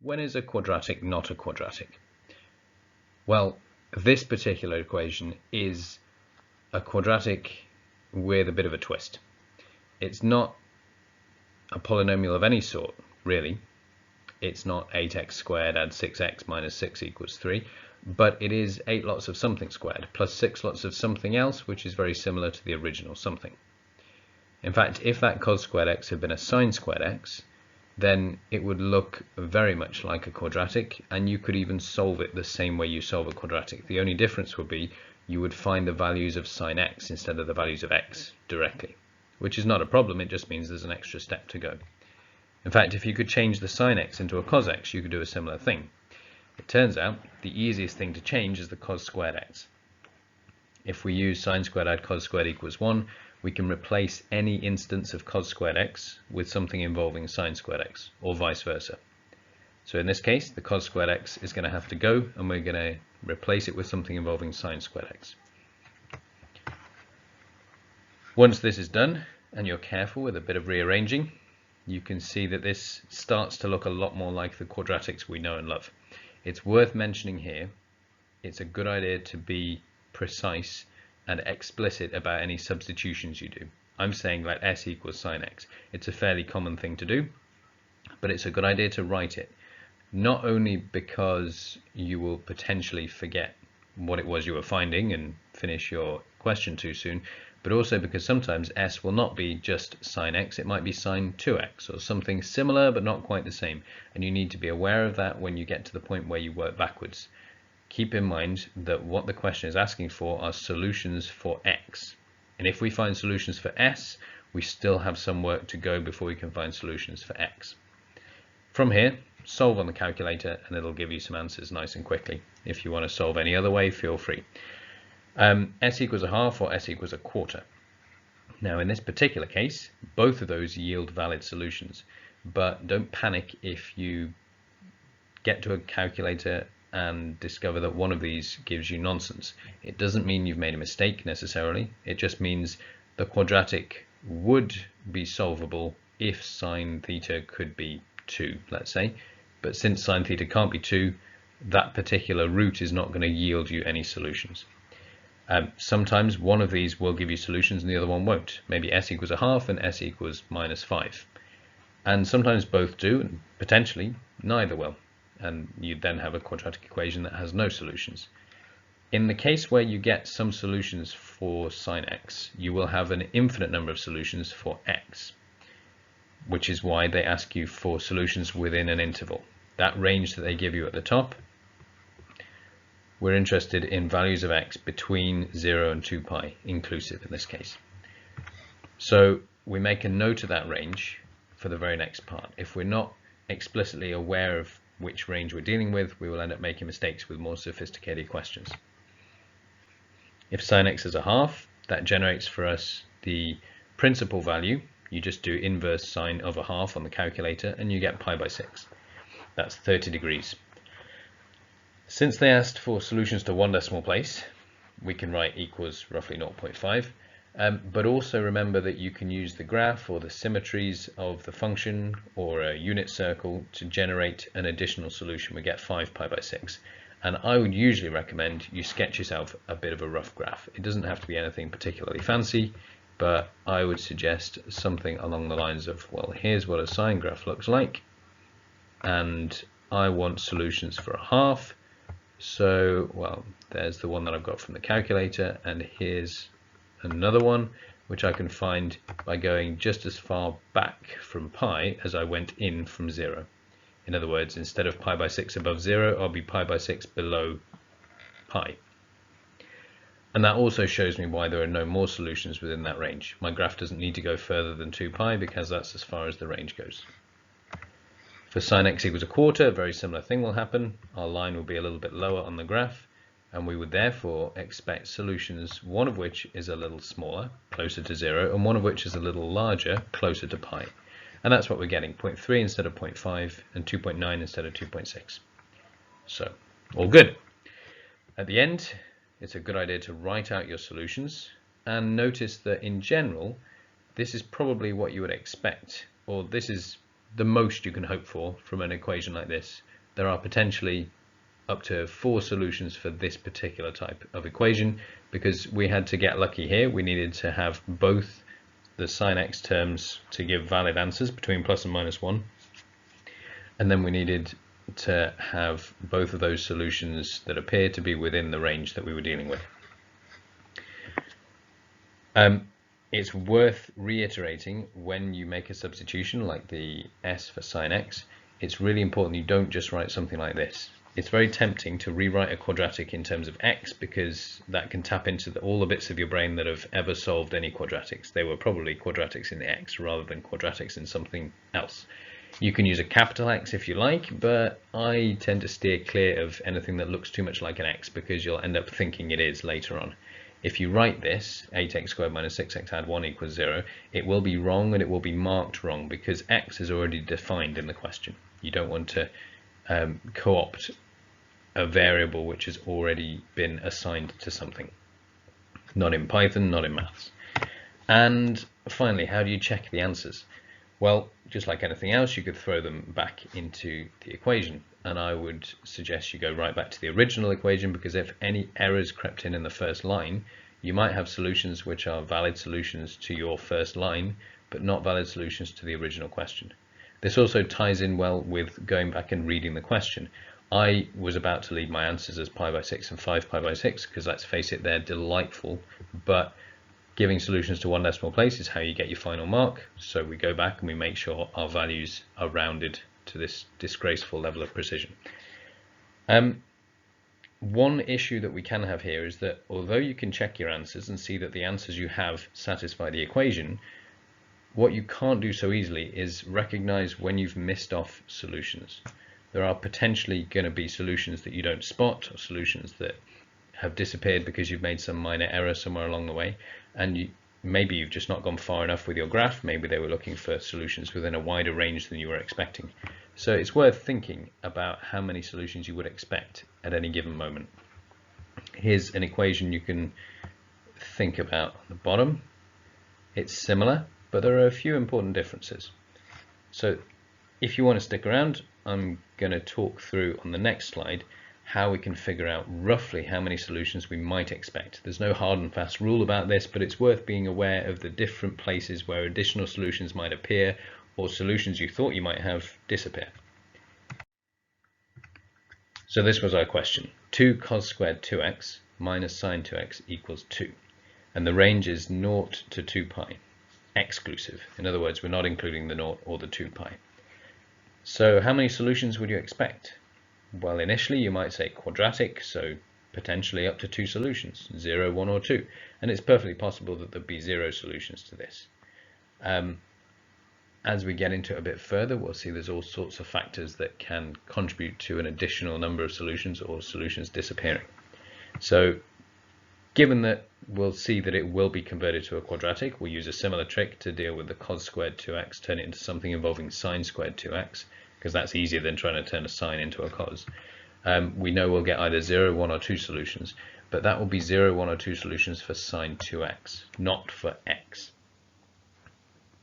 when is a quadratic not a quadratic? Well, this particular equation is a quadratic with a bit of a twist. It's not a polynomial of any sort, really. It's not 8x squared add 6x minus 6 equals 3, but it is 8 lots of something squared plus 6 lots of something else, which is very similar to the original something. In fact, if that cos squared x had been a sine squared x, then it would look very much like a quadratic, and you could even solve it the same way you solve a quadratic. The only difference would be you would find the values of sine x instead of the values of x directly, which is not a problem, it just means there's an extra step to go. In fact, if you could change the sine x into a cos x, you could do a similar thing. It turns out the easiest thing to change is the cos squared x. If we use sine squared add cos squared equals 1, we can replace any instance of cos squared x with something involving sine squared x, or vice versa. So in this case, the cos squared x is going to have to go, and we're going to replace it with something involving sine squared x. Once this is done, and you're careful with a bit of rearranging, you can see that this starts to look a lot more like the quadratics we know and love. It's worth mentioning here, it's a good idea to be precise and explicit about any substitutions you do. I'm saying let s equals sine x. It's a fairly common thing to do, but it's a good idea to write it, not only because you will potentially forget what it was you were finding and finish your question too soon, but also because sometimes s will not be just sine x, it might be sine 2x or something similar but not quite the same, and you need to be aware of that when you get to the point where you work backwards. Keep in mind that what the question is asking for are solutions for x, and if we find solutions for s, we still have some work to go before we can find solutions for x. From here, solve on the calculator and it'll give you some answers nice and quickly. If you want to solve any other way, feel free. S equals a half or s equals a quarter. Now in this particular case, both of those yield valid solutions, but don't panic if you get to a calculator and discover that one of these gives you nonsense. It doesn't mean you've made a mistake necessarily, it just means the quadratic would be solvable if sine theta could be 2, let's say, but since sine theta can't be 2, that particular route is not going to yield you any solutions. Sometimes one of these will give you solutions and the other one won't. Maybe s equals a half and s equals minus 5. And sometimes both do, and potentially neither will. And you then have a quadratic equation that has no solutions. In the case where you get some solutions for sine x, you will have an infinite number of solutions for x, which is why they ask you for solutions within an interval. That range that they give you at the top, we're interested in values of x between 0 and 2 pi, inclusive in this case. So we make a note of that range for the very next part. If we're not explicitly aware of which range we're dealing with, we will end up making mistakes with more sophisticated questions. If sine x is a half, that generates for us the principal value. You just do inverse sine of a half on the calculator and you get pi by 6. That's 30 degrees. Since they asked for solutions to one decimal place, we can write equals roughly 0.5. But also remember that you can use the graph or the symmetries of the function or a unit circle to generate an additional solution. We get 5 pi by 6. And I would usually recommend you sketch yourself a bit of a rough graph. It doesn't have to be anything particularly fancy, but I would suggest something along the lines of, well, here's what a sine graph looks like, and I want solutions for a half. So, well, there's the one that I've got from the calculator, and here's another one which I can find by going just as far back from pi as I went in from 0. In other words, instead of pi by 6 above 0, I'll be pi by 6 below pi. And that also shows me why there are no more solutions within that range. My graph doesn't need to go further than 2 pi because that's as far as the range goes. For sine x equals a quarter, a very similar thing will happen. Our line will be a little bit lower on the graph, and we would therefore expect solutions, one of which is a little smaller, closer to 0, and one of which is a little larger, closer to pi. And that's what we're getting, 0.3 instead of 0.5 and 2.9 instead of 2.6. So, all good. At the end, it's a good idea to write out your solutions, and notice that in general, this is probably what you would expect, or this is the most you can hope for from an equation like this there are potentially up to 4 solutions for this particular type of equation, because we had to get lucky here. We needed to have both the sine x terms to give valid answers between plus and minus 1, and then we needed to have both of those solutions that appear to be within the range that we were dealing with. It's worth reiterating, when you make a substitution like the s for sine x, it's really important you don't just write something like this. It's very tempting to rewrite a quadratic in terms of x, because that can tap into all the bits of your brain that have ever solved any quadratics. They were probably quadratics in x rather than quadratics in something else. You can use a capital X if you like, but I tend to steer clear of anything that looks too much like an x, because you'll end up thinking it is later on. If you write this, 8x squared minus 6x add 1 equals 0, it will be wrong, and it will be marked wrong because x is already defined in the question. You don't want to co-opt a variable which has already been assigned to something. Not in Python, not in maths. And finally, how do you check the answers? Well, just like anything else, you could throw them back into the equation. And I would suggest you go right back to the original equation, because if any errors crept in the first line, you might have solutions which are valid solutions to your first line, but not valid solutions to the original question. This also ties in well with going back and reading the question. I was about to leave my answers as pi by 6 and 5 pi by 6, because let's face it, they're delightful, but giving solutions to one decimal place is how you get your final mark. So we go back and we make sure our values are rounded to this disgraceful level of precision. One issue that we can have here is that although you can check your answers and see that the answers you have satisfy the equation, what you can't do so easily is recognize when you've missed off solutions. There are potentially going to be solutions that you don't spot, or solutions that have disappeared because you've made some minor error somewhere along the way, and maybe you've just not gone far enough with your graph. Maybe they were looking for solutions within a wider range than you were expecting. So it's worth thinking about how many solutions you would expect at any given moment. Here's an equation you can think about at the bottom. It's similar, but there are a few important differences. So if you want to stick around, I'm going to talk through on the next slide how we can figure out roughly how many solutions we might expect. There's no hard and fast rule about this, but it's worth being aware of the different places where additional solutions might appear, or solutions you thought you might have disappear. So this was our question. 2 cos squared 2x minus sine 2x equals 2. And the range is 0 to 2 pi, exclusive. In other words, we're not including the 0 or the 2 pi. So how many solutions would you expect? Well, initially you might say quadratic, so potentially up to 2 solutions, 0, 1 or 2. And it's perfectly possible that there'd be 0 solutions to this. As we get into it a bit further, we'll see there's all sorts of factors that can contribute to an additional number of solutions or solutions disappearing. So given that we'll see that it will be converted to a quadratic, we'll use a similar trick to deal with the cos squared 2x, turn it into something involving sine squared 2x, because that's easier than trying to turn a sine into a cos. We know we'll get either 0, 1 or 2 solutions, but that will be 0, 1 or 2 solutions for sine 2x, not for x.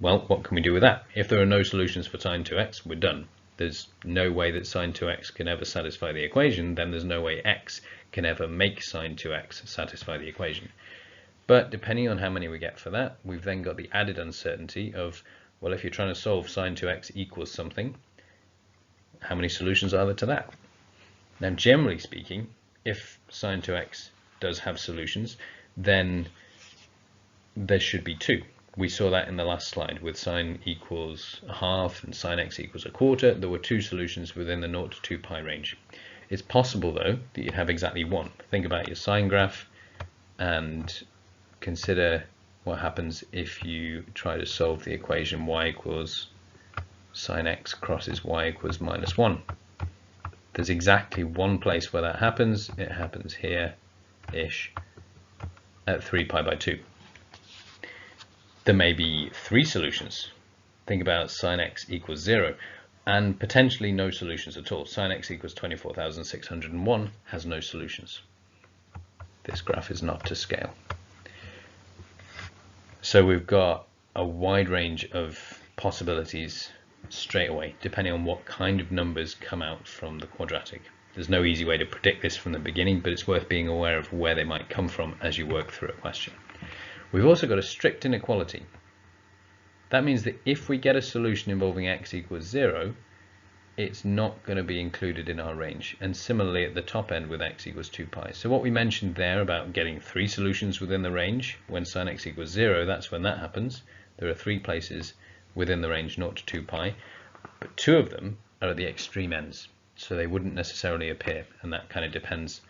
Well, what can we do with that? If there are no solutions for sine 2x, we're done. There's no way that sine 2x can ever satisfy the equation, then there's no way x can ever make sine 2x satisfy the equation. But depending on how many we get for that, we've then got the added uncertainty of, well, if you're trying to solve sine 2x equals something, how many solutions are there to that? Now, generally speaking, if sine 2x does have solutions, then there should be 2. We saw that in the last slide with sine equals a half and sine x equals a quarter. There were 2 solutions within the 0 to 2 pi range. It's possible, though, that you'd have exactly 1. Think about your sine graph and consider what happens if you try to solve the equation y equals sine x crosses y equals minus 1. There's exactly 1 place where that happens. It happens here-ish at 3 pi by 2. There may be 3 solutions. Think about sine x equals 0, and potentially no solutions at all. Sine x equals 24,601 has no solutions. This graph is not to scale. So we've got a wide range of possibilities straight away, depending on what kind of numbers come out from the quadratic. There's no easy way to predict this from the beginning, but it's worth being aware of where they might come from as you work through a question. We've also got a strict inequality. That means that if we get a solution involving x equals 0, it's not going to be included in our range. And similarly at the top end with x equals 2 pi. So what we mentioned there about getting 3 solutions within the range when sin x equals 0, that's when that happens. There are 3 places within the range 0 to 2 pi, but 2 of them are at the extreme ends, so they wouldn't necessarily appear, and that kind of depends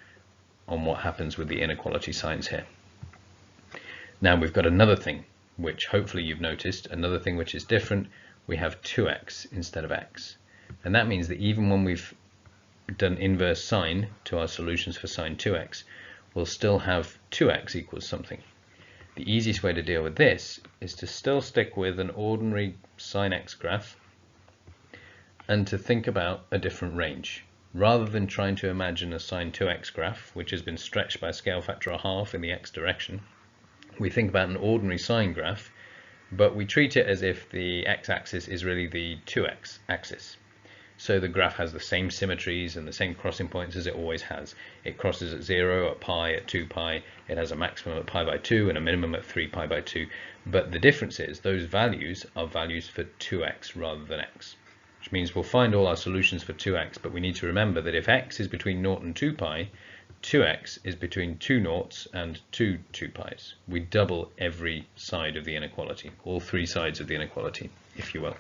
on what happens with the inequality signs here. Now we've got another thing which hopefully you've noticed, another thing which is different. We have 2x instead of x, and that means that even when we've done inverse sine to our solutions for sine 2x, we'll still have 2x equals something. The easiest way to deal with this is to still stick with an ordinary sin x graph and to think about a different range. Rather than trying to imagine a sin 2x graph, which has been stretched by a scale factor of half in the x direction, we think about an ordinary sine graph, but we treat it as if the x-axis is really the 2x axis. So the graph has the same symmetries and the same crossing points as it always has. It crosses at 0, at pi, at 2 pi. It has a maximum at pi by 2 and a minimum at 3 pi by 2. But the difference is those values are values for 2x rather than x, which means we'll find all our solutions for 2x, but we need to remember that if x is between 0 and 2 pi, 2x is between 2 noughts and 2 pi's. We double every side of the inequality, all 3 sides of the inequality, if you will.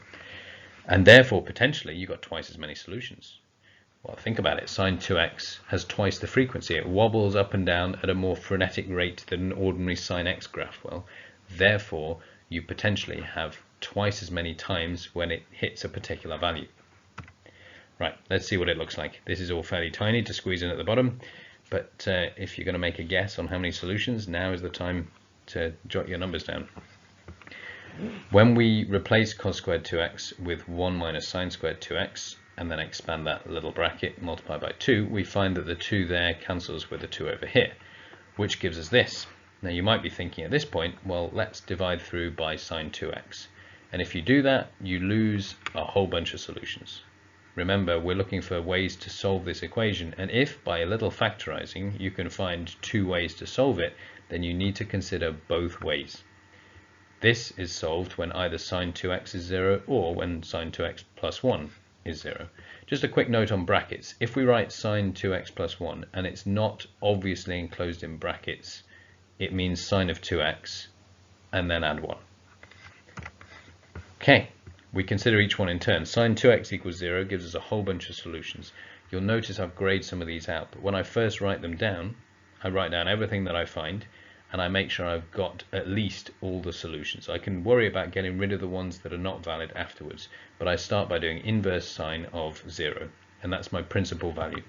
And therefore, potentially, you've got twice as many solutions. Well, think about it. Sin 2x has twice the frequency. It wobbles up and down at a more frenetic rate than an ordinary sin x graph will. Therefore, you potentially have twice as many times when it hits a particular value. Right, let's see what it looks like. This is all fairly tiny to squeeze in at the bottom, but if you're going to make a guess on how many solutions, now is the time to jot your numbers down. When we replace cos squared 2x with 1 minus sin squared 2x, and then expand that little bracket, multiply by 2, we find that the 2 there cancels with the 2 over here, which gives us this. Now you might be thinking at this point, well, let's divide through by sin 2x. And if you do that, you lose a whole bunch of solutions. Remember, we're looking for ways to solve this equation, and if by a little factorizing you can find 2 ways to solve it, then you need to consider both ways. This is solved when either sin 2x is 0 or when sin 2x plus 1 is 0. Just a quick note on brackets. If we write sin 2x plus 1 and it's not obviously enclosed in brackets, it means sine of 2x and then add 1. Okay, we consider each one in turn. Sin 2x equals 0 gives us a whole bunch of solutions. You'll notice I've graded some of these out, but when I first write them down, I write down everything that I find, and I make sure I've got at least all the solutions. I can worry about getting rid of the ones that are not valid afterwards, but I start by doing inverse sine of 0, and that's my principal value.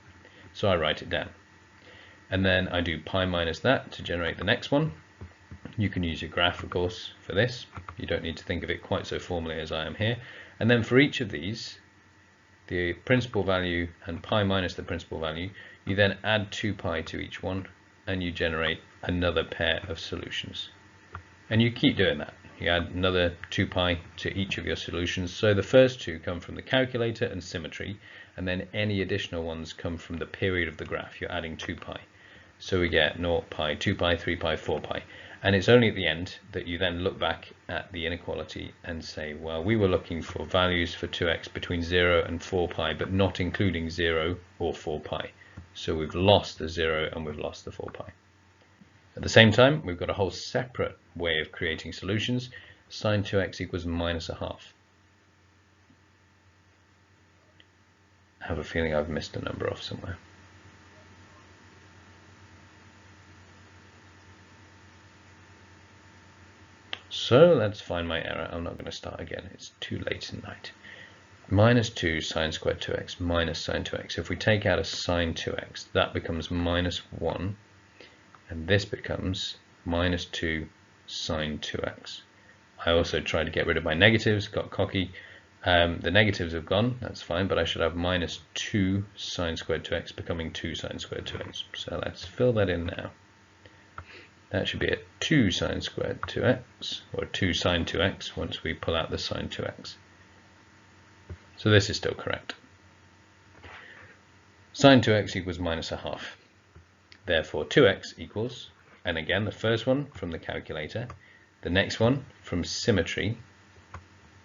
So I write it down. And then I do pi minus that to generate the next one. You can use your graph, of course, for this. You don't need to think of it quite so formally as I am here. And then for each of these, the principal value and pi minus the principal value, you then add 2 pi to each one, and you generate another pair of solutions. And you keep doing that. You add another 2 pi to each of your solutions. So the first 2 come from the calculator and symmetry, and then any additional ones come from the period of the graph. You're adding 2 pi. So we get 0 pi, 2 pi, 3 pi, 4 pi. And it's only at the end that you then look back at the inequality and say, well, we were looking for values for 2x between 0 and 4 pi, but not including 0 or 4 pi. So we've lost the 0 and we've lost the 4 pi. At the same time, we've got a whole separate way of creating solutions. Sin 2x equals minus a half. I have a feeling I've missed a number off somewhere. So let's find my error. I'm not going to start again. It's too late in the night. Minus 2 sine squared 2x minus sine 2x. If we take out a sine 2x, that becomes minus 1. And this becomes minus 2 sine 2x. I also tried to get rid of my negatives, got cocky. The negatives have gone, that's fine, but I should have minus 2 sine squared 2x becoming 2 sine squared 2x. So let's fill that in now. That should be a 2 sine squared 2x, or 2 sine 2x once we pull out the sine 2x. So this is still correct. Sine 2x equals minus a half. Therefore 2x equals, and again the first one from the calculator, the next one from symmetry,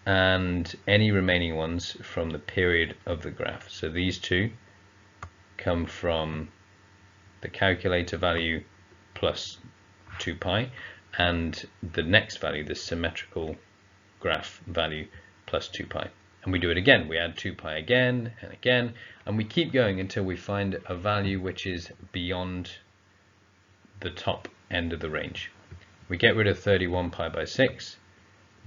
and any remaining ones from the period of the graph. So these two come from the calculator value plus 2 pi, and the next value, the symmetrical graph value, plus 2 pi. And we do it again. We add 2 pi again and again, and we keep going until we find a value which is beyond the top end of the range. We get rid of 31 pi by 6,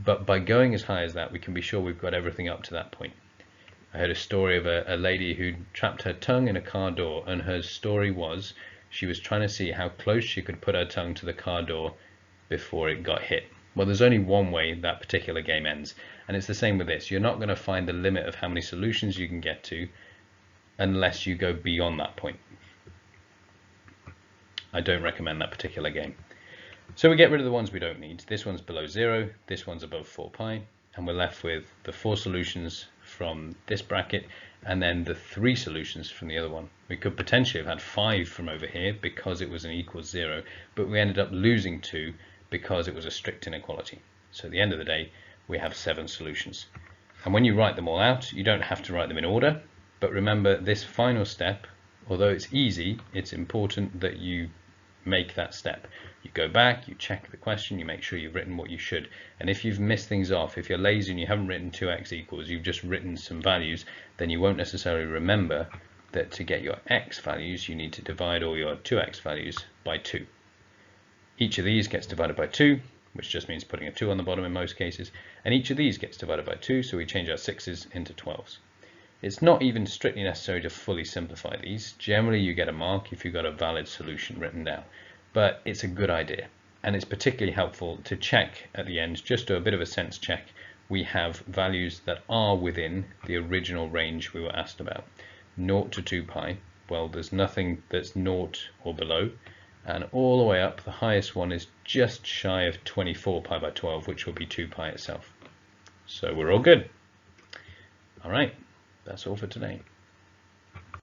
but by going as high as that, we can be sure we've got everything up to that point. I heard a story of a lady who trapped her tongue in a car door, and her story was she was trying to see how close she could put her tongue to the car door before it got hit. Well, there's only one way that particular game ends, and it's the same with this. You're not going to find the limit of how many solutions you can get to unless you go beyond that point. I don't recommend that particular game. So we get rid of the ones we don't need. This one's below 0, this one's above 4 pi, and we're left with the 4 solutions from this bracket and then the 3 solutions from the other one. We could potentially have had 5 from over here because it was an equals 0, but we ended up losing 2 because it was a strict inequality. So at the end of the day, we have 7 solutions. And when you write them all out, you don't have to write them in order, but remember this final step, although it's easy, it's important that you make that step. You go back, you check the question, you make sure you've written what you should. And if you've missed things off, if you're lazy and you haven't written 2x equals, you've just written some values, then you won't necessarily remember that to get your x values, you need to divide all your 2x values by 2. Each of these gets divided by 2, which just means putting a 2 on the bottom in most cases, and each of these gets divided by 2, so we change our 6's into 12's. It's not even strictly necessary to fully simplify these. Generally you get a mark if you've got a valid solution written down, but it's a good idea, and it's particularly helpful to check at the end, just do a bit of a sense check. We have values that are within the original range we were asked about. 0 to 2 pi, well there's nothing that's 0 or below, and all the way up the highest one is just shy of 24 pi by 12, which will be 2 pi itself. So we're all good. All right. That's all for today.